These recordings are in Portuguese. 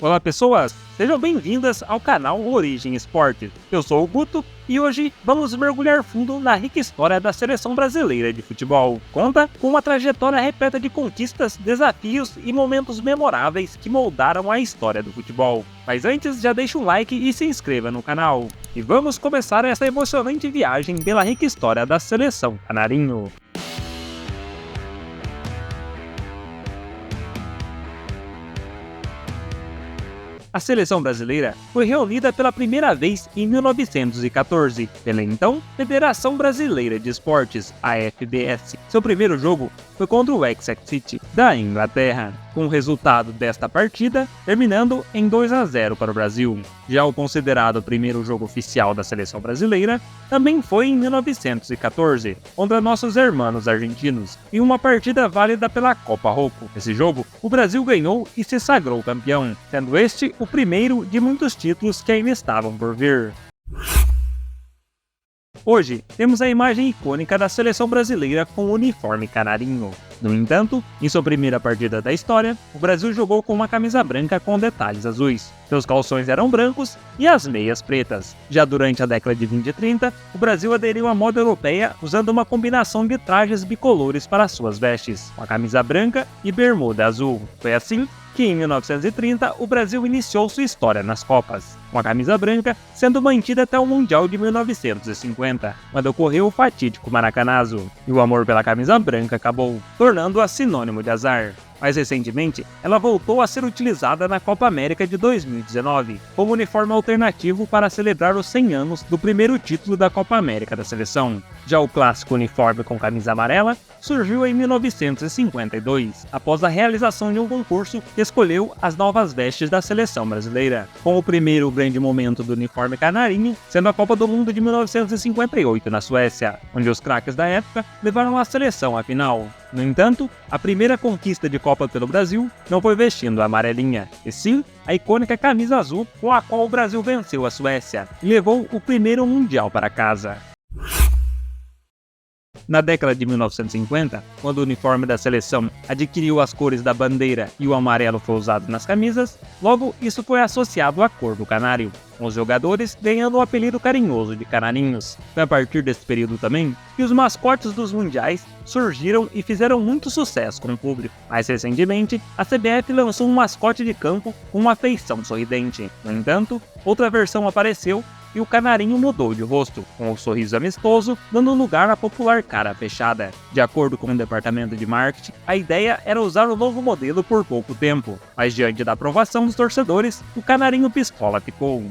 Olá pessoas, sejam bem-vindas ao canal Origem Esportes. Eu sou o Guto e hoje vamos mergulhar fundo na rica história da seleção brasileira de futebol. Conta com uma trajetória repleta de conquistas, desafios e momentos memoráveis que moldaram a história do futebol. Mas antes, já deixa um like e se inscreva no canal. E vamos começar essa emocionante viagem pela rica história da seleção canarinho. A seleção brasileira foi reunida pela primeira vez em 1914 pela então Federação Brasileira de Esportes, a FBS. Seu primeiro jogo foi contra o Essex City, da Inglaterra, com o resultado desta partida terminando em 2-0 para o Brasil. Já o considerado primeiro jogo oficial da seleção brasileira também foi em 1914, contra nossos irmãos argentinos, em uma partida válida pela Copa Roco. Nesse jogo, o Brasil ganhou e se sagrou campeão, sendo este o primeiro de muitos títulos que ainda estavam por vir. Hoje, temos a imagem icônica da seleção brasileira com o uniforme canarinho. No entanto, em sua primeira partida da história, o Brasil jogou com uma camisa branca com detalhes azuis. Seus calções eram brancos e as meias pretas. Já durante a década de 20 e 30, o Brasil aderiu à moda europeia usando uma combinação de trajes bicolores para suas vestes, com a camisa branca e bermuda azul. Foi assim que em 1930 o Brasil iniciou sua história nas Copas, com a camisa branca sendo mantida até o Mundial de 1950, quando ocorreu o fatídico Maracanazo, e o amor pela camisa branca acabou, tornando-a sinônimo de azar. Mais recentemente, ela voltou a ser utilizada na Copa América de 2019, como uniforme alternativo para celebrar os 100 anos do primeiro título da Copa América da seleção. Já o clássico uniforme com camisa amarela surgiu em 1952, após a realização de um concurso que escolheu as novas vestes da seleção brasileira, com o primeiro grande momento do uniforme canarinho sendo a Copa do Mundo de 1958 na Suécia, onde os craques da época levaram a seleção à final. No entanto, a primeira conquista de Copa pelo Brasil não foi vestindo a amarelinha, e sim a icônica camisa azul com a qual o Brasil venceu a Suécia e levou o primeiro Mundial para casa. Na década de 1950, quando o uniforme da seleção adquiriu as cores da bandeira e o amarelo foi usado nas camisas, logo isso foi associado à cor do canário, com os jogadores ganhando o apelido carinhoso de canarinhos. Foi a partir desse período também que os mascotes dos mundiais surgiram e fizeram muito sucesso com o público. Mais recentemente, a CBF lançou um mascote de campo com uma feição sorridente. No entanto, outra versão apareceu e o canarinho mudou de rosto, com o sorriso amistoso, dando lugar à popular cara fechada. De acordo com o departamento de marketing, a ideia era usar o novo modelo por pouco tempo, mas diante da aprovação dos torcedores, o canarinho pistola ficou.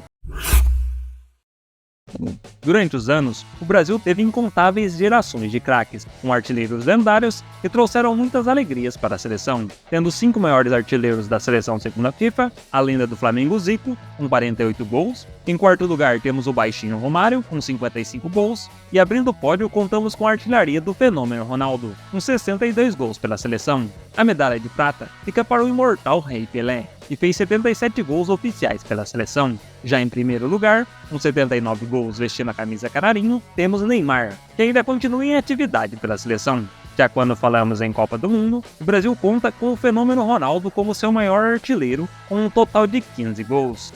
Durante os anos, o Brasil teve incontáveis gerações de craques, com artilheiros lendários que trouxeram muitas alegrias para a seleção, tendo os 5 maiores artilheiros da seleção segundo a FIFA, a lenda do Flamengo Zico, com 48 gols. Em quarto lugar temos o baixinho Romário, com 55 gols, e abrindo o pódio contamos com a artilharia do fenômeno Ronaldo, com 62 gols pela seleção. A medalha de prata fica para o imortal Rei Pelé, que fez 77 gols oficiais pela seleção. Já em primeiro lugar, com 79 gols vestindo a camisa canarinho, temos Neymar, que ainda continua em atividade pela seleção. Já quando falamos em Copa do Mundo, o Brasil conta com o fenômeno Ronaldo como seu maior artilheiro, com um total de 15 gols.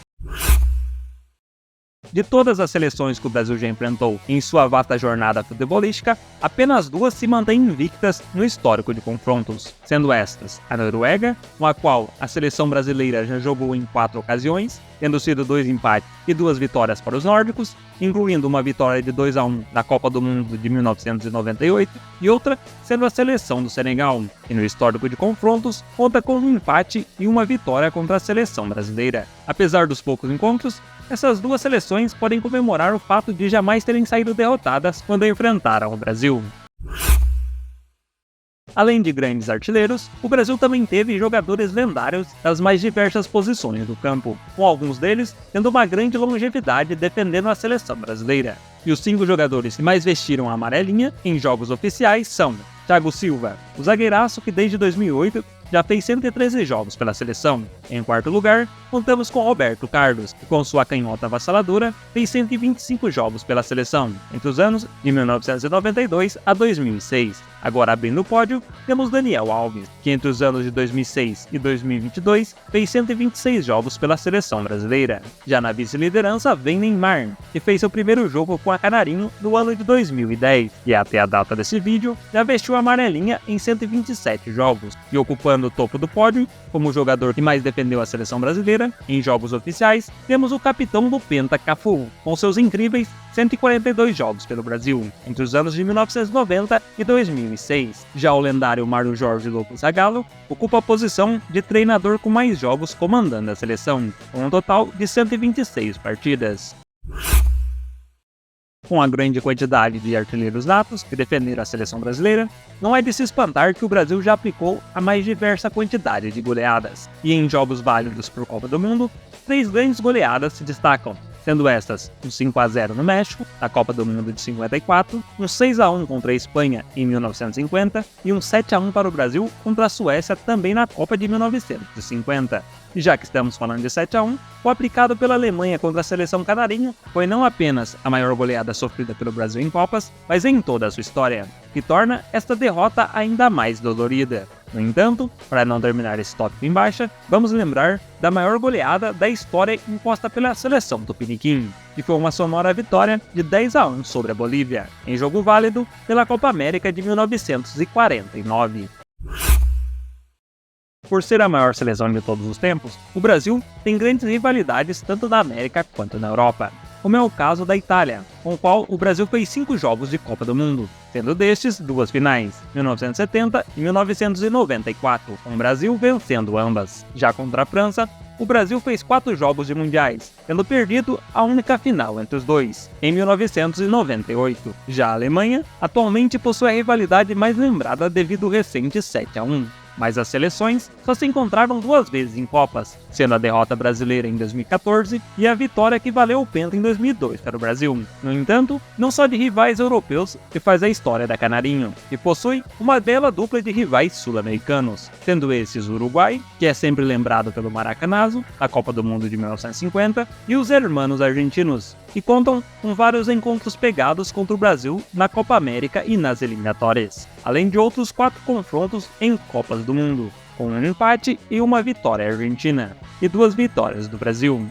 De todas as seleções que o Brasil já enfrentou em sua vasta jornada futebolística, apenas 2 se mantêm invictas no histórico de confrontos, sendo estas a Noruega, com a qual a seleção brasileira já jogou em 4 ocasiões, tendo sido 2 empates e 2 vitórias para os nórdicos, incluindo uma vitória de 2-1 na Copa do Mundo de 1998 e outra sendo a seleção do Senegal, que no histórico de confrontos conta com um empate e uma vitória contra a seleção brasileira. Apesar dos poucos encontros, essas 2 seleções podem comemorar o fato de jamais terem saído derrotadas quando enfrentaram o Brasil. Além de grandes artilheiros, o Brasil também teve jogadores lendários das mais diversas posições do campo, com alguns deles tendo uma grande longevidade defendendo a seleção brasileira. E os 5 jogadores que mais vestiram a amarelinha em jogos oficiais são Thiago Silva, o zagueiraço que desde 2008 já fez 113 jogos pela seleção. Em quarto lugar, contamos com Roberto Carlos, que com sua canhota avassaladora fez 125 jogos pela seleção, entre os anos de 1992 a 2006. Agora abrindo o pódio, temos Daniel Alves, que entre os anos de 2006 e 2022 fez 126 jogos pela seleção brasileira. Já na vice-liderança vem Neymar, que fez seu primeiro jogo com a Canarinho no ano de 2010, e até a data desse vídeo já vestiu a amarelinha em 127 jogos, e ocupando o topo do pódio, como o jogador que mais defendeu a seleção brasileira em jogos oficiais, temos o capitão do Penta Cafu, com seus incríveis 142 jogos pelo Brasil, entre os anos de 1990 e 2006. Já o lendário Mário Jorge Lopes Zagallo ocupa a posição de treinador com mais jogos comandando a seleção, com um total de 126 partidas. Com a grande quantidade de artilheiros natos que defenderam a seleção brasileira, não é de se espantar que o Brasil já aplicou a mais diversa quantidade de goleadas. E em jogos válidos por Copa do Mundo, 3 grandes goleadas se destacam, sendo estas um 5-0 no México, na Copa do Mundo de 54, um 6-1 contra a Espanha em 1950 e um 7-1 para o Brasil contra a Suécia também na Copa de 1950. E já que estamos falando de 7-1, o aplicado pela Alemanha contra a seleção canarinho foi não apenas a maior goleada sofrida pelo Brasil em Copas, mas em toda a sua história, que torna esta derrota ainda mais dolorida. No entanto, para não terminar esse tópico em baixa, vamos lembrar da maior goleada da história imposta pela seleção tupiniquim, que foi uma sonora vitória de 10-1 sobre a Bolívia, em jogo válido pela Copa América de 1949. Por ser a maior seleção de todos os tempos, o Brasil tem grandes rivalidades tanto na América quanto na Europa, como é o caso da Itália, com o qual o Brasil fez 5 jogos de Copa do Mundo, sendo destes 2 finais, 1970 e 1994, com o Brasil vencendo ambas. Já contra a França, o Brasil fez 4 jogos de mundiais, tendo perdido a única final entre os dois, em 1998. Já a Alemanha, atualmente possui a rivalidade mais lembrada devido ao recente 7-1. Mas as seleções só se encontraram 2 vezes em Copas, sendo a derrota brasileira em 2014 e a vitória que valeu o Penta em 2002 para o Brasil. No entanto, não só de rivais europeus que faz a história da Canarinho, que possui uma bela dupla de rivais sul-americanos, sendo esses o Uruguai, que é sempre lembrado pelo Maracanazo, a Copa do Mundo de 1950, e os hermanos argentinos, que contam com vários encontros pegados contra o Brasil na Copa América e nas eliminatórias, além de outros 4 confrontos em Copas do Mundo, com um empate e uma vitória argentina, e 2 vitórias do Brasil.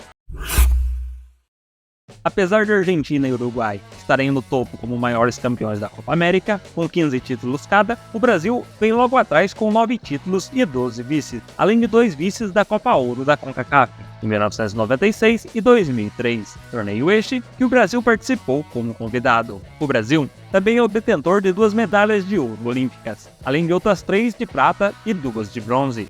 Apesar de Argentina e Uruguai estarem no topo como maiores campeões da Copa América, com 15 títulos cada, o Brasil vem logo atrás com 9 títulos e 12 vices, além de 2 vices da Copa Ouro da CONCACAF, em 1996 e 2003, torneio este que o Brasil participou como convidado. O Brasil também é o detentor de 2 medalhas de ouro olímpicas, além de outras 3 de prata e 2 de bronze.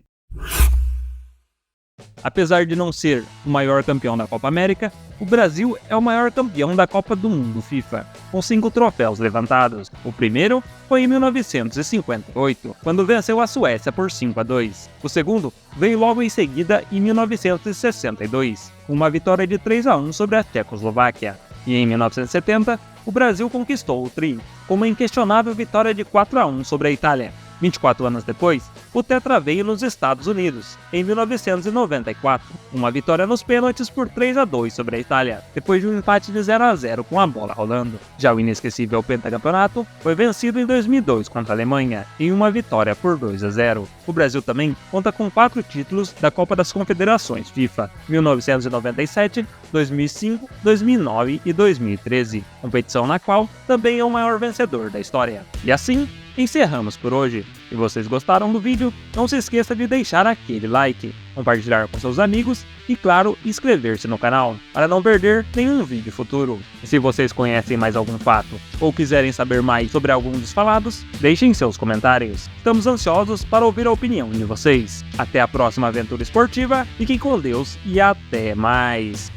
Apesar de não ser o maior campeão da Copa América, o Brasil é o maior campeão da Copa do Mundo FIFA, com 5 troféus levantados. O primeiro foi em 1958, quando venceu a Suécia por 5-2. O segundo veio logo em seguida em 1962, com uma vitória de 3-1 sobre a Tchecoslováquia. E em 1970, o Brasil conquistou o tri, com uma inquestionável vitória de 4-1 sobre a Itália. 24 anos depois, o tetra veio nos Estados Unidos, em 1994, uma vitória nos pênaltis por 3-2 sobre a Itália, depois de um empate de 0-0 com a bola rolando. Já o inesquecível pentacampeonato foi vencido em 2002 contra a Alemanha, em uma vitória por 2-0. O Brasil também conta com 4 títulos da Copa das Confederações FIFA, 1997, 2005, 2009 e 2013, competição na qual também é o maior vencedor da história. E assim, encerramos por hoje. Se vocês gostaram do vídeo, não se esqueça de deixar aquele like, compartilhar com seus amigos e, claro, inscrever-se no canal, para não perder nenhum vídeo futuro. E se vocês conhecem mais algum fato, ou quiserem saber mais sobre algum dos falados, deixem seus comentários. Estamos ansiosos para ouvir a opinião de vocês. Até a próxima aventura esportiva, fiquem com Deus e até mais!